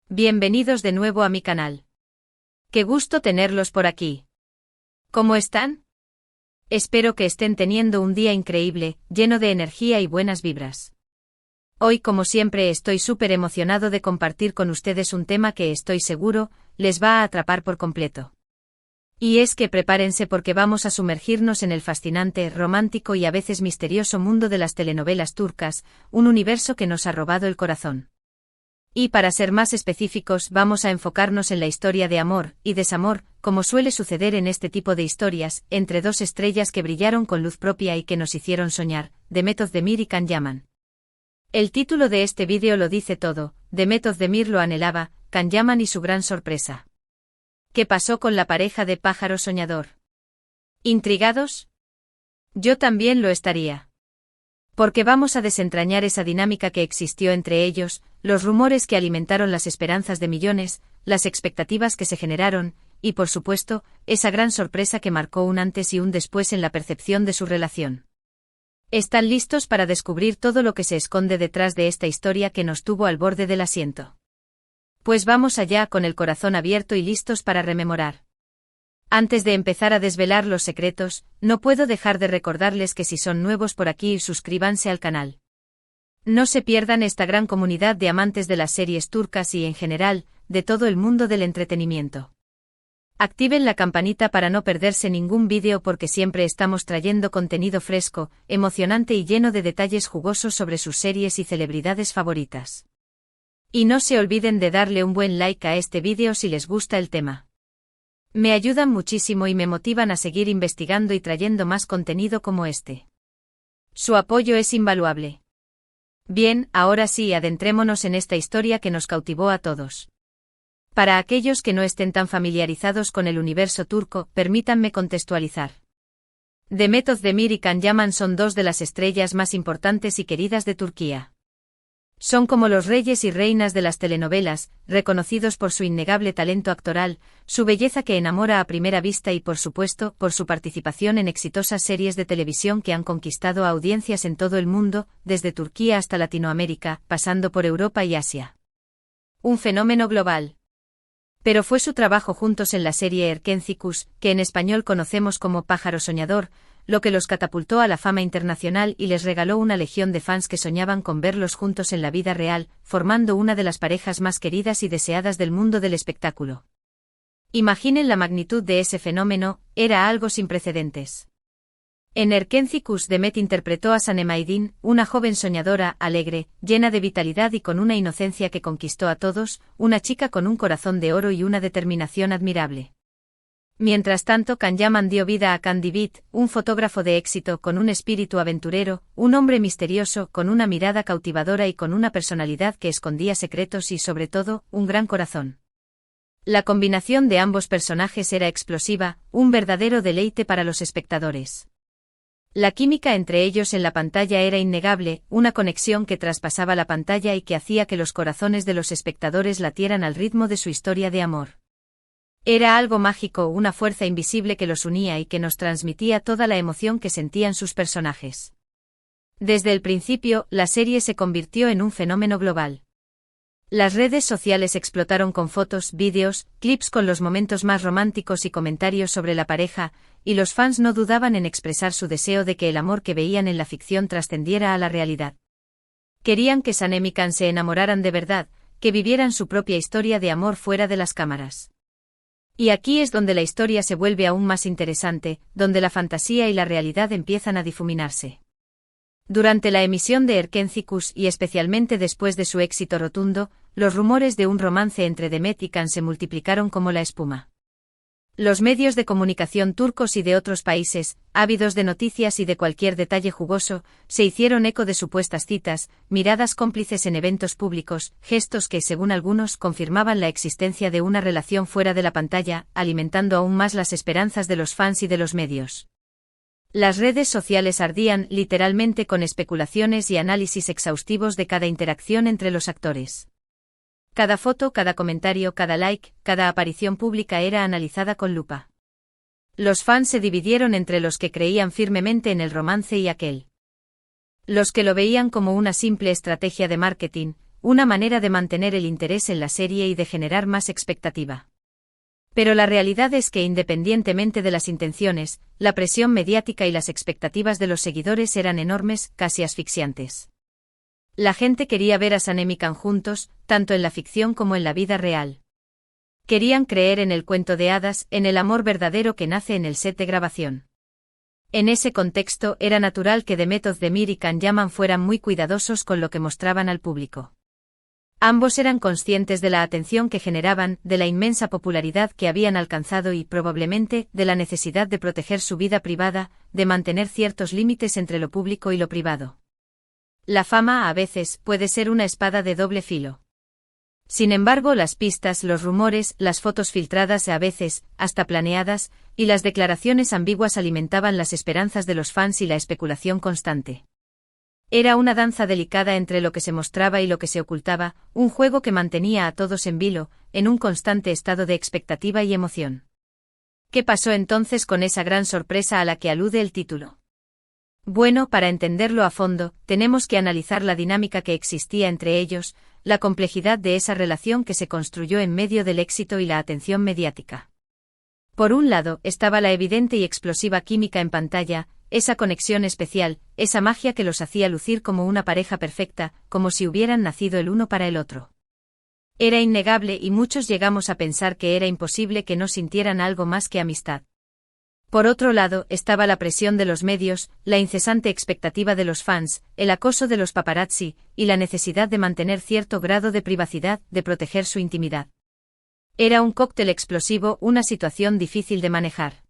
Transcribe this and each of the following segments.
Bienvenidos de nuevo a mi canal. Qué gusto tenerlos por aquí. ¿Cómo están? Espero que estén teniendo un día increíble, lleno de energía y buenas vibras. Hoy, como siempre, estoy súper emocionado de compartir con ustedes un tema que estoy seguro les va a atrapar por completo. Y es que prepárense porque vamos a sumergirnos en el fascinante, romántico y a veces misterioso mundo de las telenovelas turcas, un universo que nos ha robado el corazón. Y para ser más específicos, vamos a enfocarnos en la historia de amor y desamor, como suele suceder en este tipo de historias, entre dos estrellas que brillaron con luz propia y que nos hicieron soñar, Demet Özdemir y Can Yaman. El título de este vídeo lo dice todo, Demet Özdemir lo anhelaba, Can Yaman y su gran sorpresa. ¿Qué pasó con la pareja de Pájaro Soñador? ¿Intrigados? Yo también lo estaría. Porque vamos a desentrañar esa dinámica que existió entre ellos, los rumores que alimentaron las esperanzas de millones, las expectativas que se generaron, y por supuesto, esa gran sorpresa que marcó un antes y un después en la percepción de su relación. ¿Están listos para descubrir todo lo que se esconde detrás de esta historia que nos tuvo al borde del asiento? Pues vamos allá con el corazón abierto y listos para rememorar. Antes de empezar a desvelar los secretos, no puedo dejar de recordarles que si son nuevos por aquí, suscríbanse al canal. No se pierdan esta gran comunidad de amantes de las series turcas y en general, de todo el mundo del entretenimiento. Activen la campanita para no perderse ningún vídeo porque siempre estamos trayendo contenido fresco, emocionante y lleno de detalles jugosos sobre sus series y celebridades favoritas. Y no se olviden de darle un buen like a este vídeo si les gusta el tema. Me ayudan muchísimo y me motivan a seguir investigando y trayendo más contenido como este. Su apoyo es invaluable. Bien, ahora sí, adentrémonos en esta historia que nos cautivó a todos. Para aquellos que no estén tan familiarizados con el universo turco, permítanme contextualizar. Demet Özdemir y Can Yaman son dos de las estrellas más importantes y queridas de Turquía. Son como los reyes y reinas de las telenovelas, reconocidos por su innegable talento actoral, su belleza que enamora a primera vista y por supuesto, por su participación en exitosas series de televisión que han conquistado a audiencias en todo el mundo, desde Turquía hasta Latinoamérica, pasando por Europa y Asia. Un fenómeno global. Pero fue su trabajo juntos en la serie Erkencikus, que en español conocemos como Pájaro Soñador, lo que los catapultó a la fama internacional y les regaló una legión de fans que soñaban con verlos juntos en la vida real, formando una de las parejas más queridas y deseadas del mundo del espectáculo. Imaginen la magnitud de ese fenómeno, era algo sin precedentes. En Erkencikus Demet interpretó a Sanem Aydin, una joven soñadora, alegre, llena de vitalidad y con una inocencia que conquistó a todos, una chica con un corazón de oro y una determinación admirable. Mientras tanto, Can Yaman dio vida a Can Divit, un fotógrafo de éxito con un espíritu aventurero, un hombre misterioso con una mirada cautivadora y con una personalidad que escondía secretos y, sobre todo, un gran corazón. La combinación de ambos personajes era explosiva, un verdadero deleite para los espectadores. La química entre ellos en la pantalla era innegable, una conexión que traspasaba la pantalla y que hacía que los corazones de los espectadores latieran al ritmo de su historia de amor. Era algo mágico, una fuerza invisible que los unía y que nos transmitía toda la emoción que sentían sus personajes. Desde el principio, la serie se convirtió en un fenómeno global. Las redes sociales explotaron con fotos, vídeos, clips con los momentos más románticos y comentarios sobre la pareja, y los fans no dudaban en expresar su deseo de que el amor que veían en la ficción trascendiera a la realidad. Querían que Sanem y Can se enamoraran de verdad, que vivieran su propia historia de amor fuera de las cámaras. Y aquí es donde la historia se vuelve aún más interesante, donde la fantasía y la realidad empiezan a difuminarse. Durante la emisión de Erkencikus y especialmente después de su éxito rotundo, los rumores de un romance entre Demet y Can se multiplicaron como la espuma. Los medios de comunicación turcos y de otros países, ávidos de noticias y de cualquier detalle jugoso, se hicieron eco de supuestas citas, miradas cómplices en eventos públicos, gestos que, según algunos, confirmaban la existencia de una relación fuera de la pantalla, alimentando aún más las esperanzas de los fans y de los medios. Las redes sociales ardían, literalmente, con especulaciones y análisis exhaustivos de cada interacción entre los actores. Cada foto, cada comentario, cada like, cada aparición pública era analizada con lupa. Los fans se dividieron entre los que creían firmemente en el romance y los que lo veían como una simple estrategia de marketing, una manera de mantener el interés en la serie y de generar más expectativa. Pero la realidad es que independientemente de las intenciones, la presión mediática y las expectativas de los seguidores eran enormes, casi asfixiantes. La gente quería ver a Sam y Mikan juntos, tanto en la ficción como en la vida real. Querían creer en el cuento de hadas, en el amor verdadero que nace en el set de grabación. En ese contexto era natural que The Method Demir y Can Yaman fueran muy cuidadosos con lo que mostraban al público. Ambos eran conscientes de la atención que generaban, de la inmensa popularidad que habían alcanzado y, probablemente, de la necesidad de proteger su vida privada, de mantener ciertos límites entre lo público y lo privado. La fama, a veces, puede ser una espada de doble filo. Sin embargo, las pistas, los rumores, las fotos filtradas a veces, hasta planeadas, y las declaraciones ambiguas alimentaban las esperanzas de los fans y la especulación constante. Era una danza delicada entre lo que se mostraba y lo que se ocultaba, un juego que mantenía a todos en vilo, en un constante estado de expectativa y emoción. ¿Qué pasó entonces con esa gran sorpresa a la que alude el título? Bueno, para entenderlo a fondo, tenemos que analizar la dinámica que existía entre ellos, la complejidad de esa relación que se construyó en medio del éxito y la atención mediática. Por un lado, estaba la evidente y explosiva química en pantalla, esa conexión especial, esa magia que los hacía lucir como una pareja perfecta, como si hubieran nacido el uno para el otro. Era innegable y muchos llegamos a pensar que era imposible que no sintieran algo más que amistad. Por otro lado, estaba la presión de los medios, la incesante expectativa de los fans, el acoso de los paparazzi, y la necesidad de mantener cierto grado de privacidad, de proteger su intimidad. Era un cóctel explosivo, una situación difícil de manejar.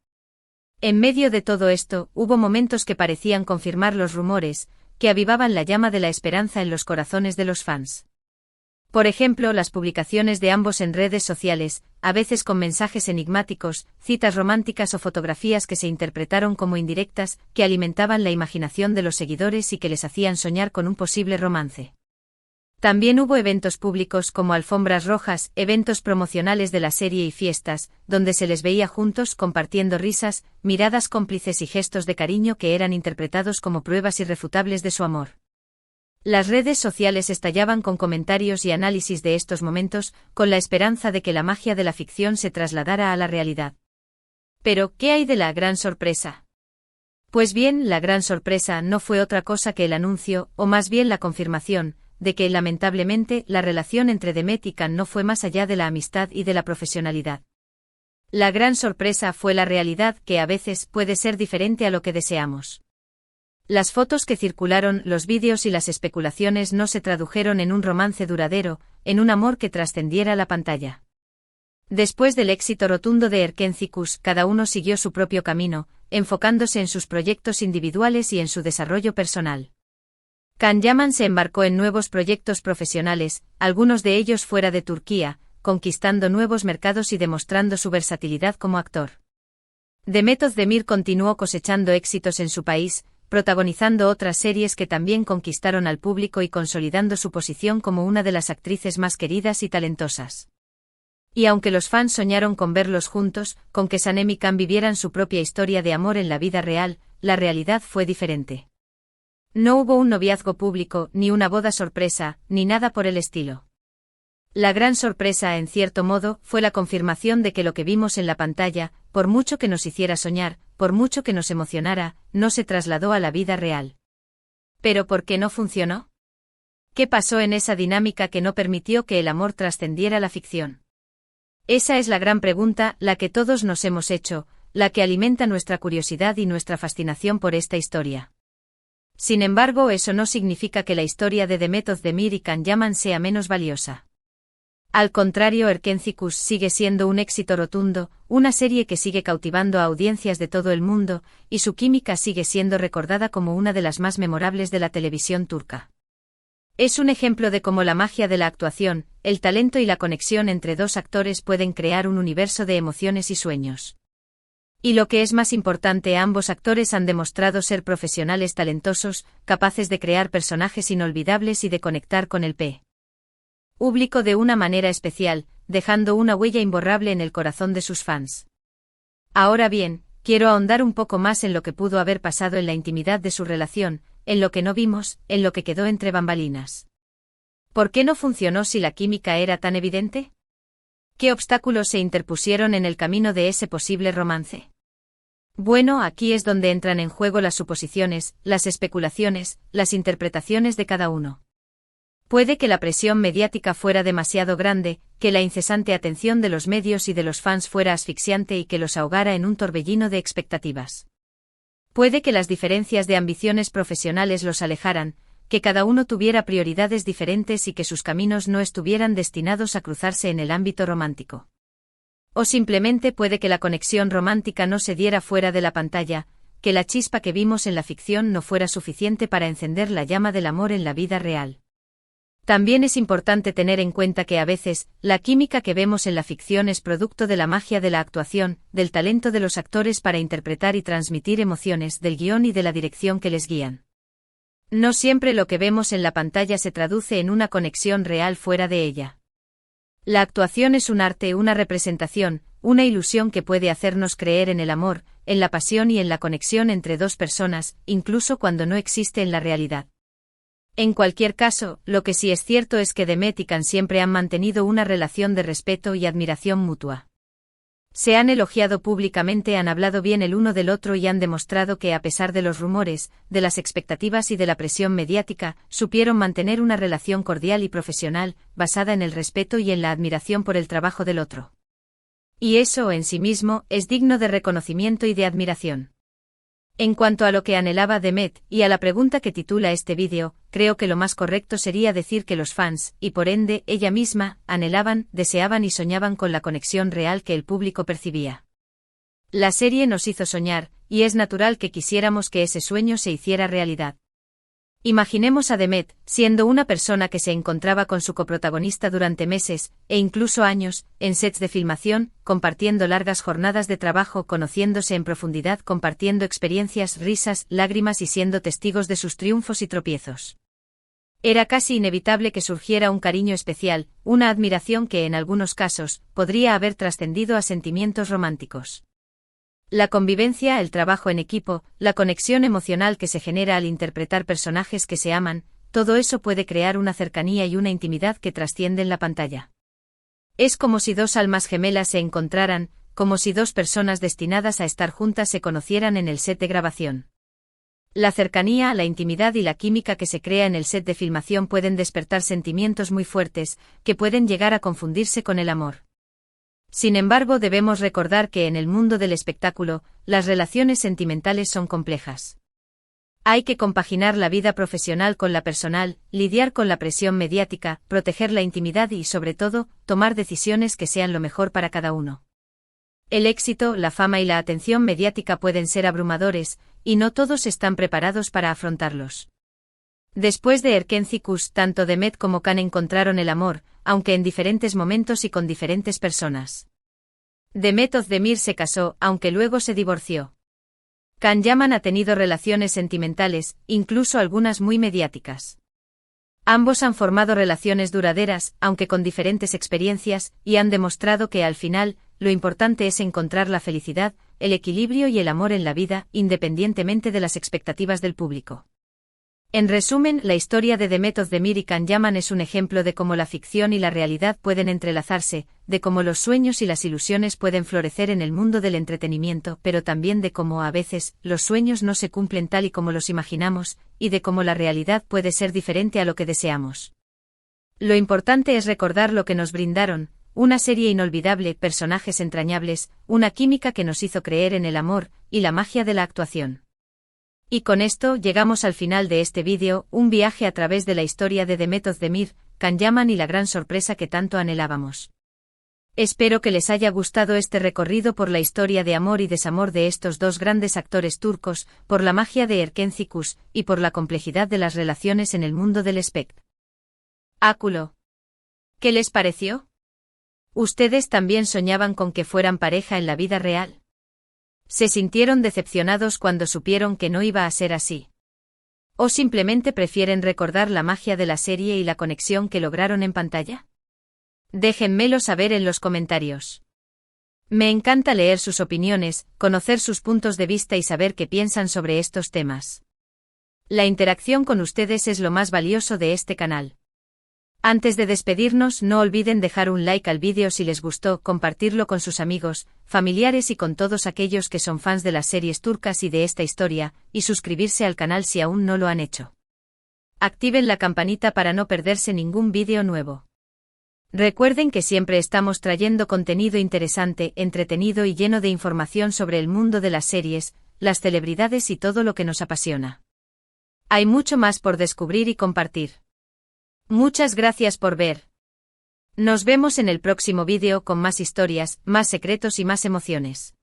En medio de todo esto, hubo momentos que parecían confirmar los rumores, que avivaban la llama de la esperanza en los corazones de los fans. Por ejemplo, las publicaciones de ambos en redes sociales, a veces con mensajes enigmáticos, citas románticas o fotografías que se interpretaron como indirectas, que alimentaban la imaginación de los seguidores y que les hacían soñar con un posible romance. También hubo eventos públicos como alfombras rojas, eventos promocionales de la serie y fiestas, donde se les veía juntos compartiendo risas, miradas cómplices y gestos de cariño que eran interpretados como pruebas irrefutables de su amor. Las redes sociales estallaban con comentarios y análisis de estos momentos, con la esperanza de que la magia de la ficción se trasladara a la realidad. Pero, ¿qué hay de la gran sorpresa? Pues bien, la gran sorpresa no fue otra cosa que el anuncio, o más bien la confirmación, de que, lamentablemente, la relación entre Demet y Can no fue más allá de la amistad y de la profesionalidad. La gran sorpresa fue la realidad que a veces puede ser diferente a lo que deseamos. Las fotos que circularon, los vídeos y las especulaciones no se tradujeron en un romance duradero, en un amor que trascendiera la pantalla. Después del éxito rotundo de Erkencikus, cada uno siguió su propio camino, enfocándose en sus proyectos individuales y en su desarrollo personal. Can Yaman se embarcó en nuevos proyectos profesionales, algunos de ellos fuera de Turquía, conquistando nuevos mercados y demostrando su versatilidad como actor. The Method Demir continuó cosechando éxitos en su país, protagonizando otras series que también conquistaron al público y consolidando su posición como una de las actrices más queridas y talentosas. Y aunque los fans soñaron con verlos juntos, con que Sanem y Can vivieran su propia historia de amor en la vida real, la realidad fue diferente. No hubo un noviazgo público, ni una boda sorpresa, ni nada por el estilo. La gran sorpresa, en cierto modo, fue la confirmación de que lo que vimos en la pantalla, por mucho que nos hiciera soñar, por mucho que nos emocionara, no se trasladó a la vida real. ¿Pero por qué no funcionó? ¿Qué pasó en esa dinámica que no permitió que el amor trascendiera la ficción? Esa es la gran pregunta, la que todos nos hemos hecho, la que alimenta nuestra curiosidad y nuestra fascinación por esta historia. Sin embargo, eso no significa que la historia de The Method Demir y Can Yaman sea menos valiosa. Al contrario, Erkencikus sigue siendo un éxito rotundo, una serie que sigue cautivando a audiencias de todo el mundo, y su química sigue siendo recordada como una de las más memorables de la televisión turca. Es un ejemplo de cómo la magia de la actuación, el talento y la conexión entre dos actores pueden crear un universo de emociones y sueños. Y lo que es más importante, ambos actores han demostrado ser profesionales talentosos, capaces de crear personajes inolvidables y de conectar con el público de una manera especial, dejando una huella imborrable en el corazón de sus fans. Ahora bien, quiero ahondar un poco más en lo que pudo haber pasado en la intimidad de su relación, en lo que no vimos, en lo que quedó entre bambalinas. ¿Por qué no funcionó si la química era tan evidente? ¿Qué obstáculos se interpusieron en el camino de ese posible romance? Bueno, aquí es donde entran en juego las suposiciones, las especulaciones, las interpretaciones de cada uno. Puede que la presión mediática fuera demasiado grande, que la incesante atención de los medios y de los fans fuera asfixiante y que los ahogara en un torbellino de expectativas. Puede que las diferencias de ambiciones profesionales los alejaran, que cada uno tuviera prioridades diferentes y que sus caminos no estuvieran destinados a cruzarse en el ámbito romántico. O simplemente puede que la conexión romántica no se diera fuera de la pantalla, que la chispa que vimos en la ficción no fuera suficiente para encender la llama del amor en la vida real. También es importante tener en cuenta que a veces, la química que vemos en la ficción es producto de la magia de la actuación, del talento de los actores para interpretar y transmitir emociones, del guión y de la dirección que les guían. No siempre lo que vemos en la pantalla se traduce en una conexión real fuera de ella. La actuación es un arte, una representación, una ilusión que puede hacernos creer en el amor, en la pasión y en la conexión entre dos personas, incluso cuando no existe en la realidad. En cualquier caso, lo que sí es cierto es que Demet y Can siempre han mantenido una relación de respeto y admiración mutua. Se han elogiado públicamente, han hablado bien el uno del otro y han demostrado que a pesar de los rumores, de las expectativas y de la presión mediática, supieron mantener una relación cordial y profesional, basada en el respeto y en la admiración por el trabajo del otro. Y eso, en sí mismo, es digno de reconocimiento y de admiración. En cuanto a lo que anhelaba Demet, y a la pregunta que titula este vídeo, creo que lo más correcto sería decir que los fans, y por ende, ella misma, anhelaban, deseaban y soñaban con la conexión real que el público percibía. La serie nos hizo soñar, y es natural que quisiéramos que ese sueño se hiciera realidad. Imaginemos a Demet, siendo una persona que se encontraba con su coprotagonista durante meses, e incluso años, en sets de filmación, compartiendo largas jornadas de trabajo, conociéndose en profundidad, compartiendo experiencias, risas, lágrimas y siendo testigos de sus triunfos y tropiezos. Era casi inevitable que surgiera un cariño especial, una admiración que en algunos casos, podría haber trascendido a sentimientos románticos. La convivencia, el trabajo en equipo, la conexión emocional que se genera al interpretar personajes que se aman, todo eso puede crear una cercanía y una intimidad que trascienden la pantalla. Es como si dos almas gemelas se encontraran, como si dos personas destinadas a estar juntas se conocieran en el set de grabación. La cercanía, la intimidad y la química que se crea en el set de filmación pueden despertar sentimientos muy fuertes, que pueden llegar a confundirse con el amor. Sin embargo, debemos recordar que en el mundo del espectáculo, las relaciones sentimentales son complejas. Hay que compaginar la vida profesional con la personal, lidiar con la presión mediática, proteger la intimidad y, sobre todo, tomar decisiones que sean lo mejor para cada uno. El éxito, la fama y la atención mediática pueden ser abrumadores, y no todos están preparados para afrontarlos. Después de Erkenci-Kuş, tanto Demet como Can encontraron el amor, aunque en diferentes momentos y con diferentes personas. Demet Özdemir se casó, aunque luego se divorció. Can Yaman ha tenido relaciones sentimentales, incluso algunas muy mediáticas. Ambos han formado relaciones duraderas, aunque con diferentes experiencias, y han demostrado que al final, lo importante es encontrar la felicidad, el equilibrio y el amor en la vida, independientemente de las expectativas del público. En resumen, la historia de Demet Özdemir y Can Yaman es un ejemplo de cómo la ficción y la realidad pueden entrelazarse, de cómo los sueños y las ilusiones pueden florecer en el mundo del entretenimiento, pero también de cómo a veces, los sueños no se cumplen tal y como los imaginamos, y de cómo la realidad puede ser diferente a lo que deseamos. Lo importante es recordar lo que nos brindaron, una serie inolvidable, personajes entrañables, una química que nos hizo creer en el amor, y la magia de la actuación. Y con esto llegamos al final de este vídeo, un viaje a través de la historia de Demet Özdemir, Can Yaman y la gran sorpresa que tanto anhelábamos. Espero que les haya gustado este recorrido por la historia de amor y desamor de estos dos grandes actores turcos, por la magia de Erkenci-Kuş, y por la complejidad de las relaciones en el mundo del espectáculo. ¿Qué les pareció? ¿Ustedes también soñaban con que fueran pareja en la vida real? ¿Se sintieron decepcionados cuando supieron que no iba a ser así? ¿O simplemente prefieren recordar la magia de la serie y la conexión que lograron en pantalla? Déjenmelo saber en los comentarios. Me encanta leer sus opiniones, conocer sus puntos de vista y saber qué piensan sobre estos temas. La interacción con ustedes es lo más valioso de este canal. Antes de despedirnos, no olviden dejar un like al vídeo si les gustó, compartirlo con sus amigos, familiares y con todos aquellos que son fans de las series turcas y de esta historia, y suscribirse al canal si aún no lo han hecho. Activen la campanita para no perderse ningún vídeo nuevo. Recuerden que siempre estamos trayendo contenido interesante, entretenido y lleno de información sobre el mundo de las series, las celebridades y todo lo que nos apasiona. Hay mucho más por descubrir y compartir. Muchas gracias por ver. Nos vemos en el próximo vídeo con más historias, más secretos y más emociones.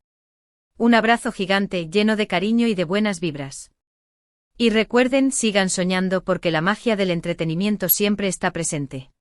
Un abrazo gigante lleno de cariño y de buenas vibras. Y recuerden, sigan soñando porque la magia del entretenimiento siempre está presente.